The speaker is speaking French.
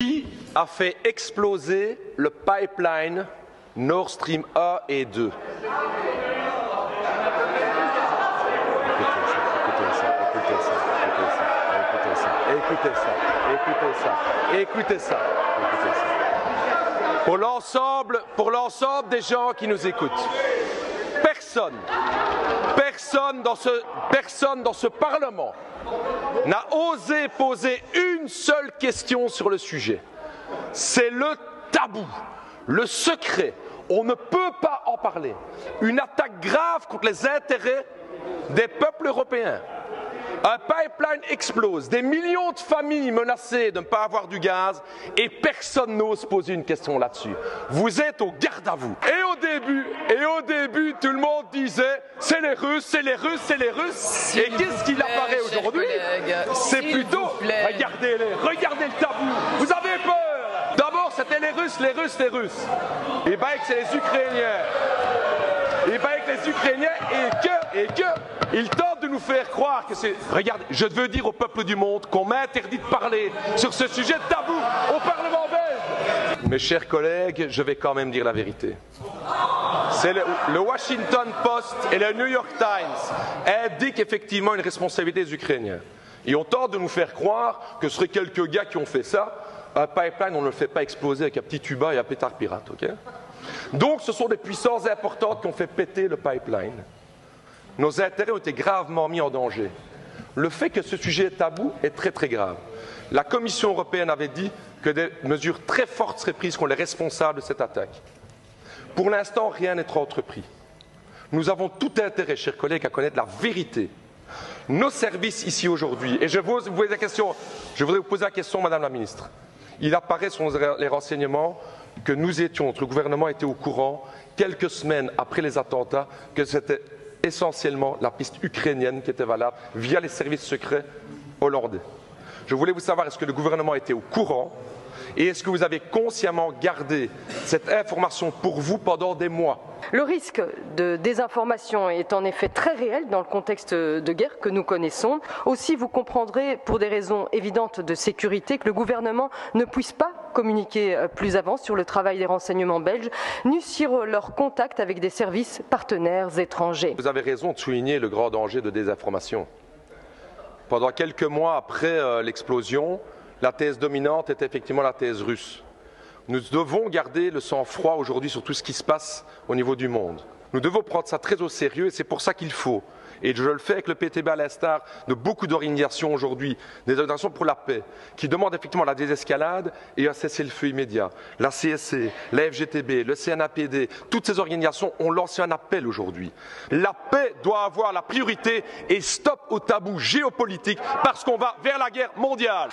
Qui a fait exploser le pipeline Nord Stream 1 et 2? Écoutez ça. Pour l'ensemble des gens qui nous écoutent, personne dans ce Parlement n'a osé poser une seule question sur le sujet. C'est le tabou, le secret. On ne peut pas en parler. Une attaque grave contre les intérêts des peuples européens. Un pipeline explose, des millions de familles menacées de ne pas avoir du gaz et personne n'ose poser une question là-dessus. Vous êtes au garde à vous. Et au début, tout le monde disait c'est les Russes, c'est les Russes, c'est les Russes. Et qu'est-ce qu'il apparaît aujourd'hui? C'est plutôt regardez le tabou. Vous avez peur. D'abord c'était les Russes. Et bien que c'est les Ukrainiens. Ils tentent de nous faire croire que c'est... Regardez, je veux dire au peuple du monde qu'on m'interdit de parler sur ce sujet tabou au Parlement belge. Mes chers collègues, je vais quand même dire la vérité. C'est le Washington Post et le New York Times indiquent effectivement une responsabilité des Ukrainiens. Et on tente de nous faire croire que ce seraient quelques gars qui ont fait ça. Un pipeline, on ne le fait pas exploser avec un petit tuba et un pétard pirate, ok? Donc ce sont des puissances importantes qui ont fait péter le pipeline. Nos intérêts ont été gravement mis en danger. Le fait que ce sujet est tabou est très très grave. La Commission européenne avait dit que des mesures très fortes seraient prises contre les responsables de cette attaque. Pour l'instant, rien n'est entrepris. Nous avons tout intérêt, chers collègues, à connaître la vérité. Nos services ici aujourd'hui, et je voudrais vous poser la question, Madame la Ministre. Il apparaît sur les renseignements que le gouvernement était au courant, quelques semaines après les attentats, que c'était essentiellement la piste ukrainienne qui était valable via les services secrets hollandais. Je voulais vous savoir, est-ce que le gouvernement était au courant et est-ce que vous avez consciemment gardé cette information pour vous pendant des mois? Le risque de désinformation est en effet très réel dans le contexte de guerre que nous connaissons. Aussi, vous comprendrez, pour des raisons évidentes de sécurité, que le gouvernement ne puisse pas communiquer plus avant sur le travail des renseignements belges, ni sur leurs contacts avec des services partenaires étrangers. Vous avez raison de souligner le grand danger de désinformation. Pendant quelques mois après l'explosion, la thèse dominante était effectivement la thèse russe. Nous devons garder le sang-froid aujourd'hui sur tout ce qui se passe au niveau du monde. Nous devons prendre ça très au sérieux et c'est pour ça qu'il faut, et je le fais avec le PTB à l'instar de beaucoup d'organisations aujourd'hui, des organisations pour la paix, qui demandent effectivement la désescalade et un cessez-le-feu immédiat. La CSC, la FGTB, le CNAPD, toutes ces organisations ont lancé un appel aujourd'hui. La paix doit avoir la priorité et stop au tabou géopolitique parce qu'on va vers la guerre mondiale.